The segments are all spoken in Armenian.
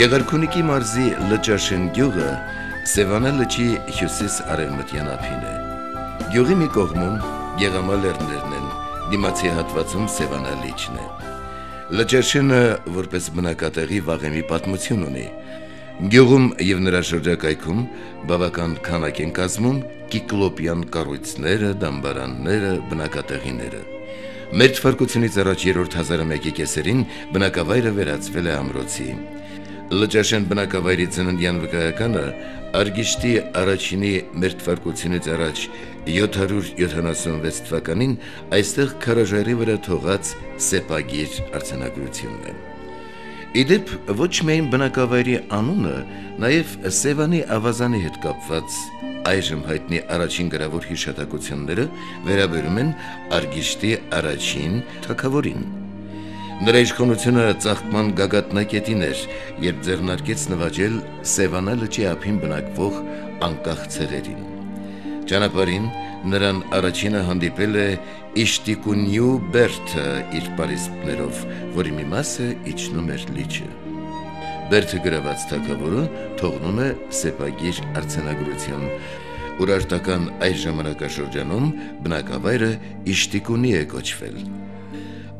Գեղարքունիքի մարզի Լճաշեն գյուղը Սևանա լճի հյուսիս-արևմտյան ափին է։ Գյուղի մի կողմում Գեղամա լեռներն են, դիմացի հատվածում Սևանա լիճն է։ Լճաշենը որպես բնակատեղի վաղեմի պատմություն ունի։ Գյուղում եւ նրա շրջակայքում բավական քանակ են կազմում կիկլոպյան կառույցները, դամբարանները, բնակատեղիները։ Մեր թվարկությունից առաջ 3-րդ հազարամյակի կեսերին բնակավայրը վերածվել է ամրոցի։ Լճաշեն բնակավայրի ծննդյան վկայականը Արգիշտի առաջինի մեր թվարկությունից առաջ 776 թվականին այստեղ քարաժայռի վրա թողած սեպագիր արձանագրությունն է։ Իդեպ ոչ միայն բնակավայրի անունը, նաև Սևանի ավազանի հետ կապված այժմ հայտնի առաջին գրավոր հիշատակությունները վերաբերում են Արգիշտի առաջին թագավորին։ Նրա իշխանությունը ծաղկման գագաթնակետին էր, երբ ձեռնարկեց նվաճել Սևանա լճի ափին բնակվող անկախ ցեղերին։ Ճանապարհին նրան առաջինը հանդիպել է Իշտիկունյու Բերդը իր պարիսպներով, որի մի մասը իջնում էր լիճը։ Բերդը գրաված թագավորը թողնում է սեպագիր արձանագրություն, Ուրարտական այս ժամանակաշրջանում բնակավայրը Իշտիկունի է կոչվել։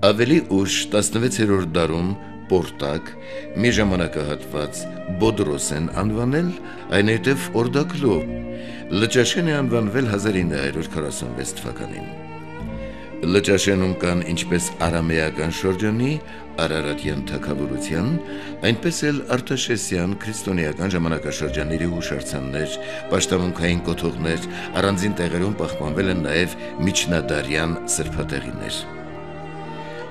Ավելի ուշ 16-րդ դարում Պորտակ, մի ժամանակահատված Բոդրոս են անվանել, այնուհետև Օրդակլո, Լճաշեն է անվանվել 1946 թվականին։ Լճաշենում կան ինչպես արամեական շրջանի, Արարատյան թագավորության, այնպես էլ Արտաշեսյան քրիստոնեական ժամանակաշրջանների հուշարձաններ, պաշտամունքային կոթողներ, առանձին տեղերում պահպանվել են նաև միջնադարյան սրբատեղիներ։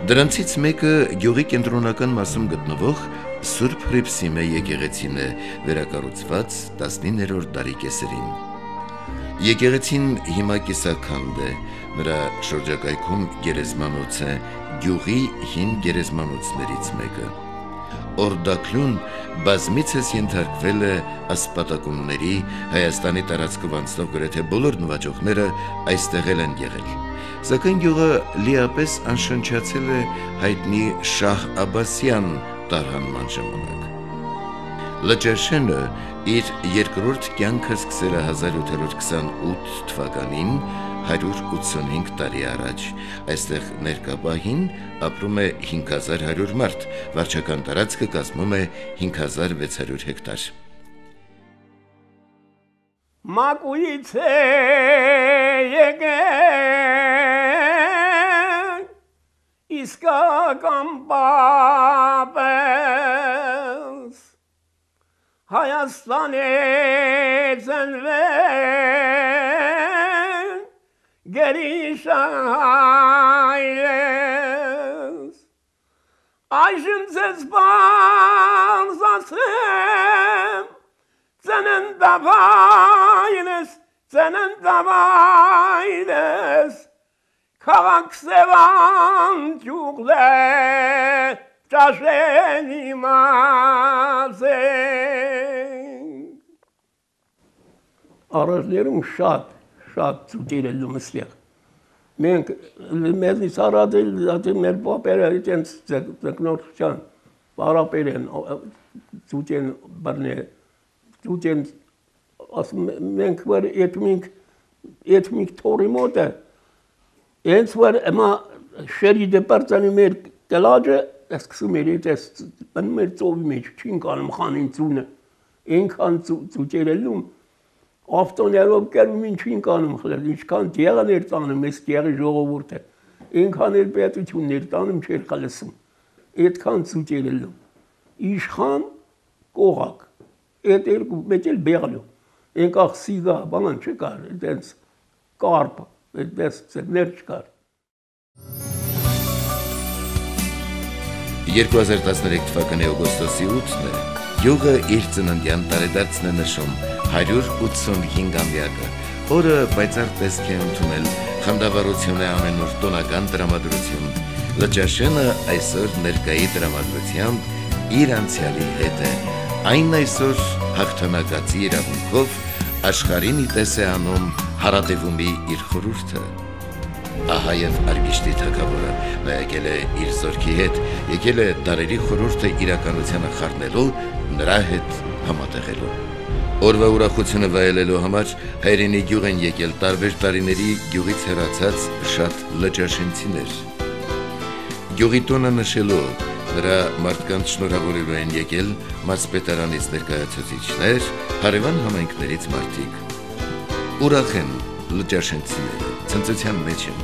Դրանցից մեկը գյուղի կենտրոնական մասում գտնվող Սուրբ Հռիփսիմե եկեղեցին է, վերակառուցված 19-րդ դարի կեսերին։ Եկեղեցին հիմա կիսաքանդ է, նրա շրջակայքում գերեզմանոց է, գյուղի հին գերեզմանոցներից մեկը։ Օրդակլուն բազմիցս ենթարկվել է ասպատակումների, Հայաստանի տարածքով անցնող գրեթե բոլոր նվաճողները այստեղ են եղել։ Սակայն գյուղը լիապես անշնչացել է հայտնի Շահ Աբասյան տարհանման ժամանակ։ Լճաշենը իր երկրորդ կյանքը սկսել է 1728 թվականին, 185 տարի առաջ։ Այստեղ ներկապահին ապրում է 5100 մարդ, վարչական տարածքը կազմում է 5600 հեկտար։ Մակույց է եկեն, իսկական պապես, Հայաստանից ընվեն, գերիշայրես, այժմ ձեզ բանզացեմ, ծննդավայրես, քաղաք Սևան գյուղն է, Ճաշենի մազենք։ Առաջներում շատ ծուտիր է լումստեղ։ Մենք մեզնից առադել մեր պապերը իրենց ձկնորչան, պարապեր են, ծուտ են բրներ, ծուտ են, մենք վար եթմինք թորի մոտ է, ենց վար էմա շերի դեպարծանի մեր կլաջը, սկսում էր ես բնում էր ծովի մեջ, չինք անում խանին ծունը, ինքան ծուտեր էլում, ավտոներով կերում ինչինք անում խլել, ինչքան դեղն էր տանում, ես դեղի ժողովուրդ է, ինքան էր պետությունն էր տանում, չեր խլսում, այդքան ծուտեր էլում, իշխան կողակ, այդ երկու մեծ էլ բեղլու, ենքաղ սիգա, բանան չկար, այդենց կարպ, այդպես ծգներ չկար։ 2013 թվականի օգոստոսի 8-ն է, գյուղը իր ծննդյան տարեդարձն է նշում 185-ամյակը, օրը պայծառ տեսք է ընդունել, խանդավառություն է ամենուր տոնական տրամադրություն, Լճաշենը այսօր ներկայի տրամադրությամբ իր անցյալի հետ է, այն այսօր հաղթանակացի իրավունքով աշխարհին ի տես է անում հարատևումի իր խորհուրդը։ ահա եւ Արգիշտի թագավորը, նա եկել է իր զորքի հետ, եկել է դարերի խորհուրդը իրականությանը խառնելու, նրա հետ համատեղելու։ Օրվա ուրախությունը վայելելու համար հայրենի գյուղ են եկել տարբեր տարիների գյուղից հեռացած շատ լճաշենցիներ։ Գյուղի տոնը նշելու, նրա մարդկանց շնորհավորելու են եկել մարզպետարանից ներկայացուցիչներ, հարևան համայնքներից մարդիկ։ Ուրախ են լճաշենցիները, ցնծության մեջ են։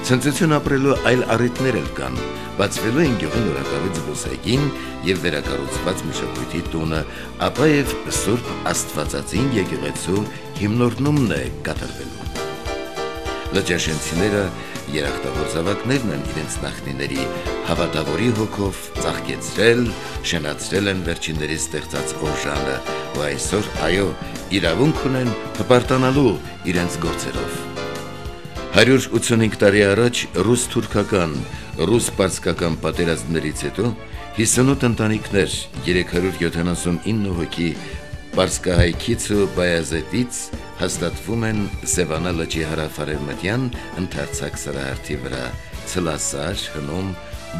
Ցնծություն ապրելու այլ առիթներ էլ կան, բացվելու են գյուղի նորակառույց զբոսայգին եւ վերակառուցված մշակույթի տունը, ապա եւ Սուրբ Աստվածածին եկեղեցու հիմնորդումն է կատարվելու։ Լճաշենցիները երախտավոր զավակներն են իրենց նախնիների հավատավորի հոգով ծաղկեցրել, շենացրել են վերջինների ստեղծած օժանը, ու այսօր, այո, իրավունք ունեն հպարտանալու իրենց գործերով։ 185 տարի առաջ ռուս-թուրքական, ռուս-պարսկական պատերազմներից հետո 58 ընտանիքներ, 379 հոգի Պարսկահայքից ու Բայազետից հաստատվում են Սևանա լճի հարավ-արևմտյան ընդարձակ սրահարթի վրա, Ցլասար, հնում,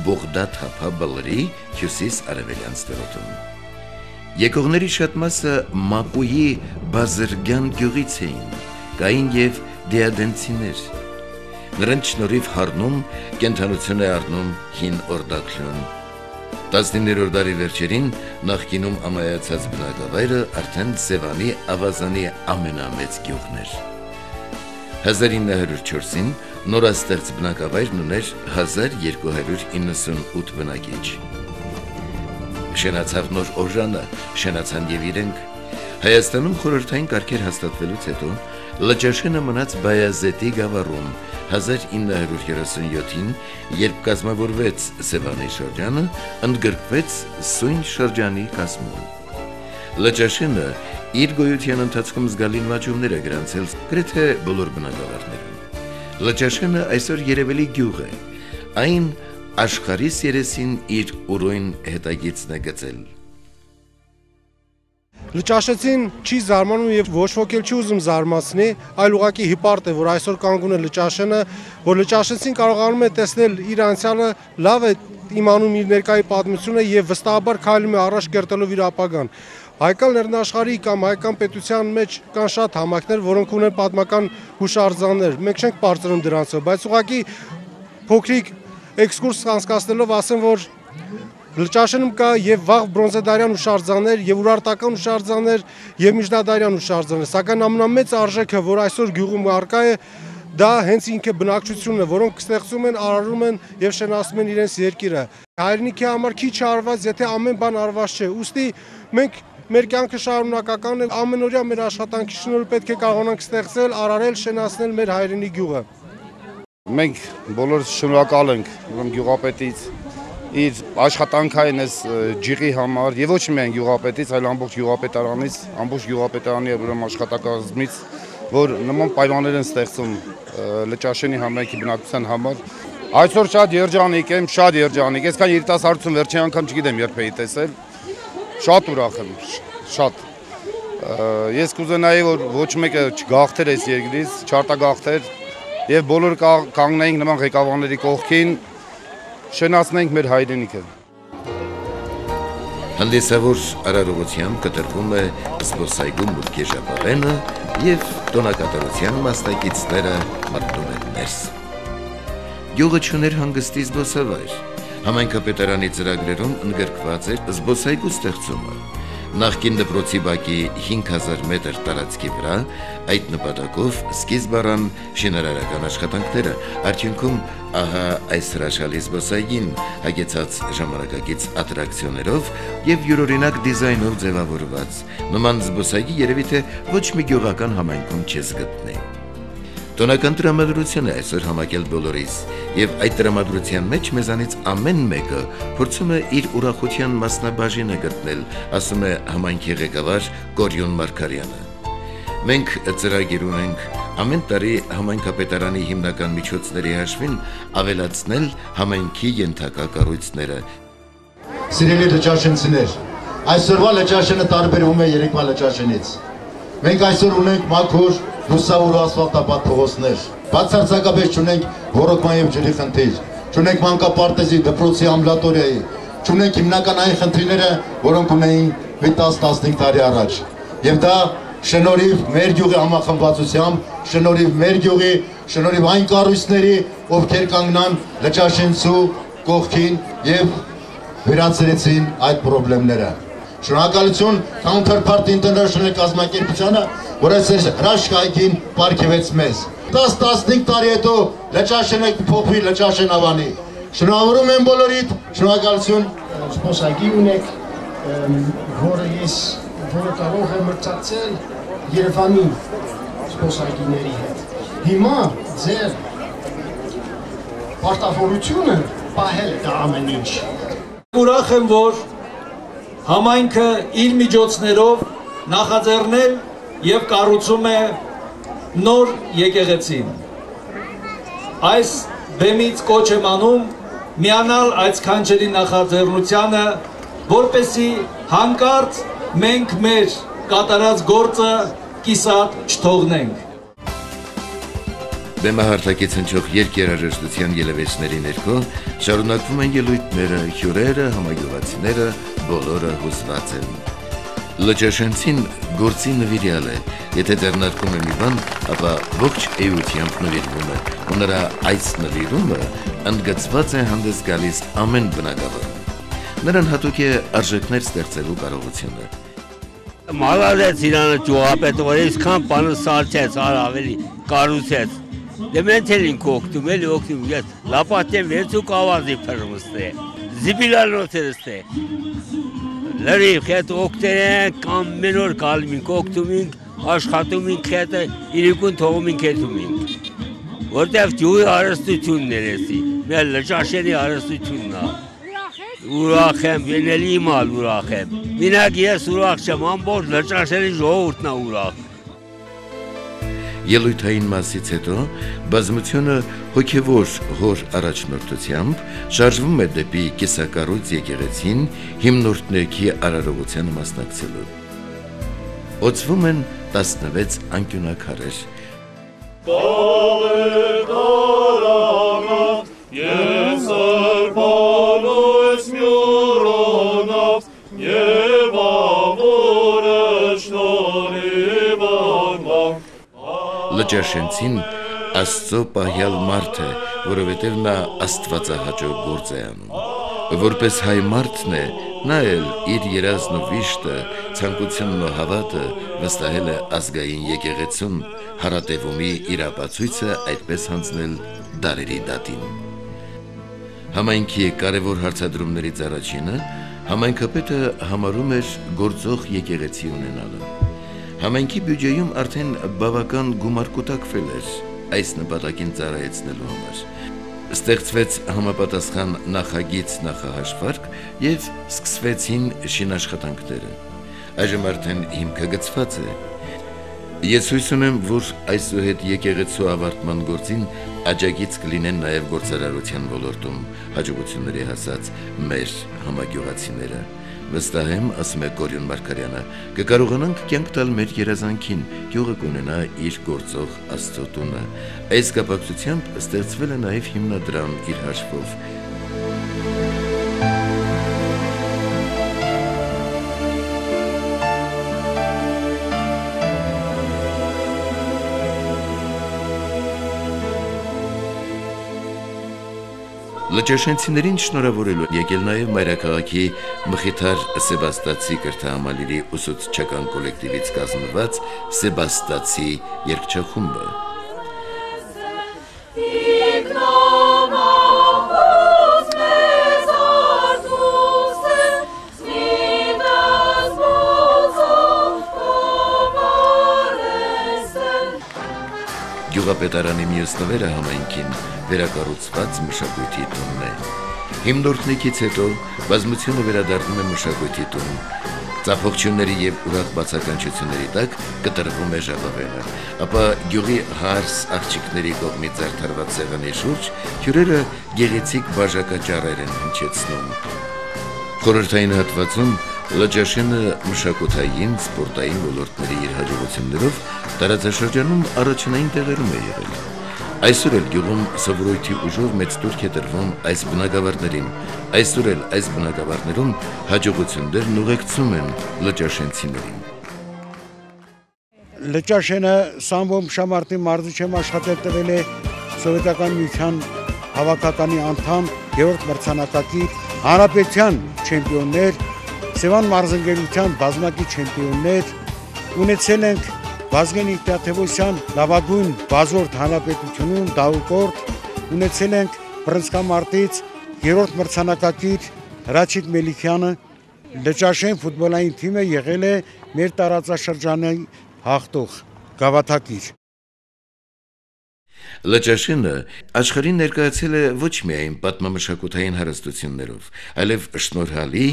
Բողդատ հապա բլրի հյուսիս-արևելյան ստորոտում։ Եկողների շատ մասը Մակուի Բազրգյան գյուղից էին, կային եւ դիադենցիներ։ Նրանց շնորհիվ Հարնում կենթանություն է առնում հին օրդակլյուն։ 19-րդ դարի վերջերին նախկինում ամայացած բնակավայրը արդեն Սևանի ավազանի ամենամեծ գյուղն էր։ 1904-ին նորաստեղծ բնակավայրն ուներ 1298 բնակիչ։ Շենացավ նոր օժանը, շենացան եւ իրենք։ Հայաստանում խորհրդային կարգեր հաստատվելուց հետո Լճաշենը մնաց Բայազետի գավառում 1937-ին, երբ կազմավորվեց Սևանի շրջանը, ընդգրկվեց Սույն շրջանի կազմում։ Լճաշենը իր գոյության ընթացքում զգալի նվաճումներ է գրանցել գրեթե բոլոր բնակավայրներում։ Լճաշենը այսօր երևելի գյուղ է, այն աշխարհիս երեսին իր ուրույն հետագիծն է գծել։ Լճաշենցին չի զարմանում եւ ոչ ոք էլ չի ուզում զարմացնի, այլ ուղղակի հիպարտ է, որ այսօր կանգուն է Լճաշենը, որ Լճաշենցին կարողանում է տեսնել իր անցյալը, լավ է իմանում իր ներկայի պատմությունը եւ վստահաբար քայլում է առաջ կերտելով իր ապագան։ Հայկական լեռնաշխարհի կամ հայկական պետության մեջ կան շատ համայնքներ, որոնք ունեն պատմական հուշարձաններ։ Մենք չենք բարձրանում դրանցով, բայց ուղղակի փոքրիկ էքսկուրս անցկացնելով ասեմ, որ Լճաշենում կա եւ վաղ բրոնզեդարյան հուշարձաններ, եւ ուրարտական հուշարձաններ, եւ միջնադարյան հուշարձաններ, սակայն ամենամեծ արժեքը, որ այսօր գյուղում առկա է, դա հենց ինքը բնակչությունն է, որոնք ստեղծում են, արարում են եւ շենացնում են իրենց երկիրը։ Հայրենիքի համար քիչ արված, եթե ամեն բան արված չէ, ուստի մենք մեր կյանքը շարունակական է, ամենօրյա մեր աշխատանքի շնորհիվ պետք է կարողանանք ստեղծել, արարել, շենացնել մեր հայրենի գյուղը։ Մենք բոլորս շնորհակալ ենք գյուղապետից իր աշխատանքային այս ջիղի համար եւ ոչ միայն գյուղապետից, այլ ամբողջ գյուղապետարանից, ամբողջ գյուղապետարանի աշխատակազմից, որ նման պայմաններ են ստեղծում Լճաշենի համայնքի բնակչության համար։ Այսօր շատ երջանիկ եմ, շատ երջանիկ։ Այսքան երիտասարդություն վերջին անգամ չգիտեմ երբ էի տեսել։ Շատ ուրախ եմ, շատ։ Ես կուզենայի, որ ոչ մեկը չգաղթեր այս երկրից, չարտագաղթեր եւ բոլոր կանգնեինք նման ղեկավարների կողքին, շենացնենք մեր հայրենիքը։ Հանդիսավոր արարողությամբ կտրվում է զբոսայգու մուտքի ժապավենը եւ տոնակատարության մասնակիցները մտնում են ներս։ Գյուղը չուներ հանգստի զբոսավայր։ Համայնքապետարանի ծրագրերում ընդգրկված էր զբոսայգու ստեղծումը։ Նախկին դպրոցի բակի 5000 մետր տարածքի վրա այդ նպատակով սկիզբ առան շինարարական աշխատանքները, արդյունքում ահա այս հրաշալի զբոսայգին հագեցած ժամանակակից ատրակցիոներով եւ յուրօրինակ դիզայնով ձևավորված, նման զբոսայգի երևի թե ոչ մի գյուղական համայնքում չես գտնի։ Տոնական տրամադրություն է այսօր համակել բոլորիս, եւ այդ տրամադրության մեջ մեզանից ամեն մեկը փորձում է իր ուրախության մասնաբաժինը գտնել, ասում է համայնքի ղեկավար Կորյուն Մարգարյանը։ Մենք ծրագիր ունենք ամեն տարի համայնքապետարանի հիմնական միջոցների հաշվին ավելացնել համայնքի ենթակա կառույցները։ Սիրելի լճաշենցիներ, այսօրվա Լճաշենը տարբերվում է երեկվա Լճաշենից։ Մենք այսօր ունենք մաքուր, լուսավոր ասֆալտապատ փողոցներ։ Բացարձակապես չունենք ռոռոկման եւ ջրի խնդիր, չունենք մանկապարտեզի, դպրոցի, ամբուլատորիայի, չունենք հիմնական այն խնդիրները, որոնք ունեին 10-15 տարի առաջ։ Եվ դա շնորհիվ մեր գյուղի համախմբվածությամբ, շնորհիվ մեր գյուղի, շնորհիվ այն կառույցների, ովքեր կանգնան Լճաշենցու կողքին եւ վերացրեցին այդ խնդիրները։ Շնորհակալություն Counterpart International կազմակերպությանը, որ այս հրաշքային պարգևեց մեզ։ 10-15 տարի հետո Լճաշենը կփոխվի Լճաշեն Ավանի։ Շնորհավորում եմ բոլորիդ, շնորհակալություն։ Զբոսայգի ունեք, որը կարող է մրցակցել Երևանի զբոսայգիների հետ։ Հիմա ձեր պարտավորությունը պահել է դա ամեն ինչ։ Ուրախ եմ, որ համայնքը իր միջոցներով նախաձեռնել եւ կառուցում է նոր եկեղեցին։ Այս բեմից կոչ եմ անում միանալ այդ քանչերի նախաձեռնությանը, որպեսզի հանկարծ մենք մեր կատարած գործը կիսատ չթողնենք։ Բեմահարթակից հնչող երկերաժշտության ելևէջների ներքո շարունակվում են ելույթները, հյուրերը, համագյուղացիները, բոլորը հուսված են։ Լճաշենցին գործի նվիրյալ է, եթե ձեռնարկում է մի բան, ապա ողջ էությամբ նվիրվում է, ու նրա այս նվիրումը ընդգծված է հանդես գալիս ամեն բնակավարում։ Նրան հատուկ է արժեքներ ստեղծելու կարողությունը։ Մալալեց իրանը ճուղապետը, որ այսքան բանը սարքեց, ավելի կառուցեց։ Դե մենք էլ ենք օգտում, էլի օգտում, ես լապատեմ վերցու կավազի փռմստե, զիբիլալոթերստե։ Լրիվ հետ օգտեր ենք, կամ մենոր կալում ենք, օգտում ենք, աշխատում ենք հետը, իրիկուն թողում ենք հետում ենք։ Որտև ջուի հարստությունն էր էսի, մեր Լճաշենի հարստությունն է։ Ուրախ եմ, ելի իմալ ուրախ եմ։ Մինակ ես ուրախ չեմ, ամբողջ Լճաշենի ժողովուրդն է ուրախ։ Ելույթային մասից հետո բազմությունը հոգևոր հոր առաջնորդությամբ շարժվում է դեպի կիսակառույց եկեղեցին հիմնորդների արարողությանը մասնակցելու։ Օծվում են 16 անկյունակարեր։ Լճաշենցին Աստծո պահյալ մարդ է, որովհետև նա աստվածահաճո գործ է անում։ Որպես հայ մարդն է, նա էլ իր երազն ու վիշտը, ցանկությունն ու հավատը վստահել է ազգային եկեղեցուն, հարատևումի իրապացույցը այդպես հանձնել դարերի դատին։ Համայնքի կարևոր հարցադրումներից առաջինը համայնքապետը համարում էր գործող եկեղեցի ունենալը։ Համայնքի բյուջեում արդեն բավական գումար կուտակվել էր այս նպատակին ծառայեցնելու համար։ Ստեղծվեց համապատասխան նախագիծ նախահաշվարկ եւ սկսվեցին շինաշխատանքները։ Այժմ արդեն հիմքը գծված է։ Ես հույս ունեմ, որ այսուհետ եկեղեցու ավարտման գործին աջակից կլինեն նաեւ գործարարության ոլորտում հաջողությունների հասած մեր համագյուղացիները։ Վստահ եմ, ասում է Կորյուն Մարգարյանը, կկարողանանք կյանք տալ մեր երազանքին, գյուղը կունենա իր գործող Աստծո տունը։ Այս կապակցությամբ ստեղծվել է նաև հիմնադրամ իր հաշվով։ Լճաշենցիներին շնորհավորելու եկել նաև մայրաքաղաքի Մխիթար Սեբաստացի կրթահամալիրի ուսուցչական կոլեկտիվից կազմված Սեբաստացի երգչախումբը։ Գյուղապետարանի մյուս նվերը համայնքին վերակառուցված մշակույթի տունն է։ Հիմնորդնիկից հետո բազմությունը վերադառնում է մշակույթի տուն։ Ծափողջունների եւ ուրախ բացականչությունների տակ կտրվում է ժապավենը, ապա գյուղի հարս աղջիկների կողմից զարդարված սեղանի շուրջ հյուրերը գեղեցիկ բաժակաճառեր են հնչեցնում։ Խորհրդային հատվածում Լճաշենը մշակութային, սպորտային ոլորտների իր հաջողություններով տարածաշրջանում առաջնային տեղերում է եղել։ Այսօր էլ գյուղում սովորույթի ուժով մեծ տուրք է տրվում այս բնակավարներին, այսօր էլ այս բնակավարներում հաջողություններն ուղեկցում են լճաշենցիներին։ Լճաշենը Սամբոմ Շամարտի մարզիչեմ աշխատել տվել է Սովետական միության հավաքականի անդամ, երրորդ մրցանակակիր, հանրապետության չեմպիոններ, Սևան մարզընկերության բազմակի չեմպիոններ, ունեցել ենք Վազգեն Իգնատևոսյան լավագույն բազորդ հանրապետությունում դահուկորդ, ունեցել ենք Բրնցքամարտից երրորդ մրցանակակիր Հրաչիկ Մելիքյանը, Լճաշեն ֆուտբոլային թիմը եղել է մեր տարածաշրջանի հաղթող գավաթակիր։ Լճաշենը աշխարհին ներկայացել է ոչ միայն պատմամշակութային հարստություններով, այլև շնորհալի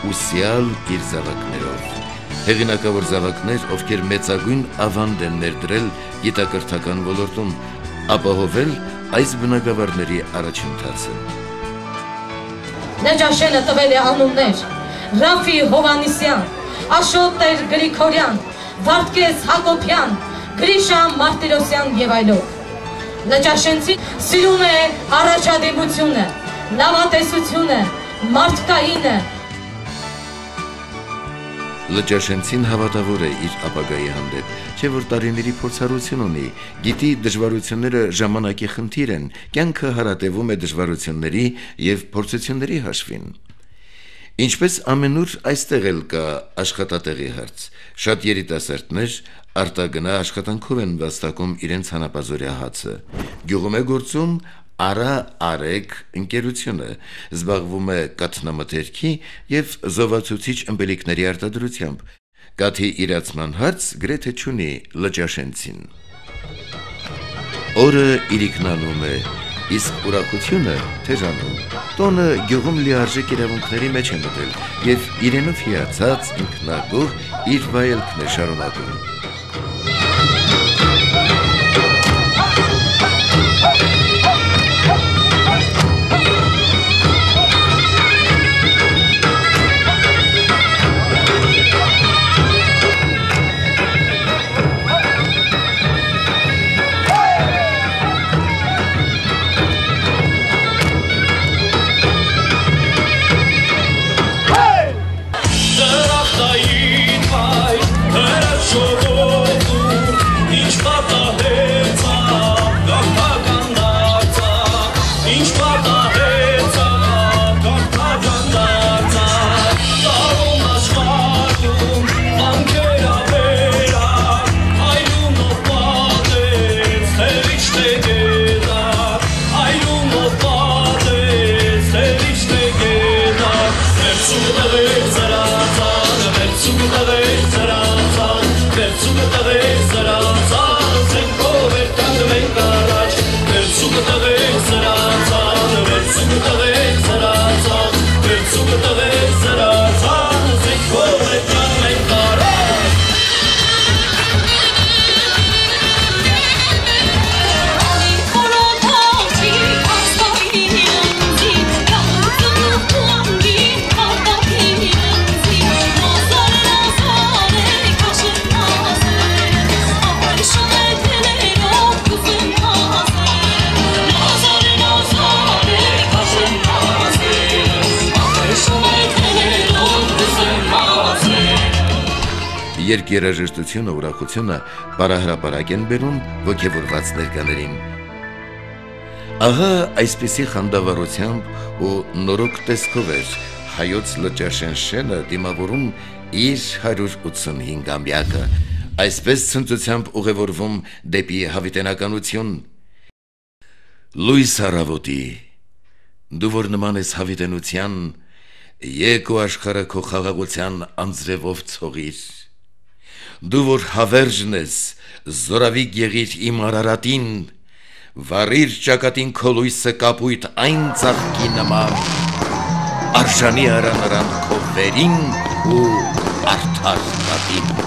ու սիալ իր զավակներով։ Հեղինակավոր զավակներ, ովքեր մեծագույն ավանդ են ներդրել գիտակրթական ոլորտում, ապահովել այս բնակավարների առաջընթացը։ Լճաշենը տվել է անուններ Ռաֆի Հովանիսյան, Աշոտ Տեր Գրիգորյան, Վարդգես Հակոբյան, Գրիշա Մարտիրոսյան եւ այլով։ Լճաշենցի սիրում է առաջադիմությունը, լավատեսությունը, մարդկայինը։ Լճաշենցին հավատավոր է իր ապագայի հանդեպ, չէ որ տարիների փորձառություն ունի, գիտի դժվարությունները ժամանակի խնդիր են, կյանքը հարատևում է դժվարությունների եւ փորձությունների հաշվին։ Ինչպես ամենուր այստեղ էլ կա աշխատատեղի հարց, շատ երիտասարդներ արտագնա աշխատանքով են վաստակում իրենց հանապազորյա հացը, գյուղում է գործում Արա Արեգ ընկերությունը, զբաղվում է կաթնամթերքի եւ զովացուցիչ ըմպելիքների արտադրությամբ, կաթի իրացման հարց գրեթե չունի լճաշենցին։ Օրը իրիկնանում է, իսկ ուրախությունը թեժանում, տոնը գյուղում լիարժեք իրավունքների մեջ է մտել եւ իրենով հիացած ինքնագոհ իր վայելքն է շարունակում։ Երկերաժշտությունը, ուրախությունը բարահրապարակ են բերում ոգևորված ներկաներին։ Ահա այսպիսի խանդավառությամբ ու նորոգ տեսքով էր հայոց Լճաշեն շենը դիմավորում իր 185-ամյակը, այսպես ցնծությամբ ուղևորվում դեպի հավիտենականություն։ Լույս առավոտի, դու որ նման ես հավիտենության, եկ ու աշխարհը քո խաղաղության անձրևով ցողիր։ Դու որ հավերժն ես, զորավիկ եղիր իմ Արարատին, վարիր ճակատին քո լույսը կապույտ այն ծաղկի նման, արժանի արա նրան քո վերին ու արդար կատին։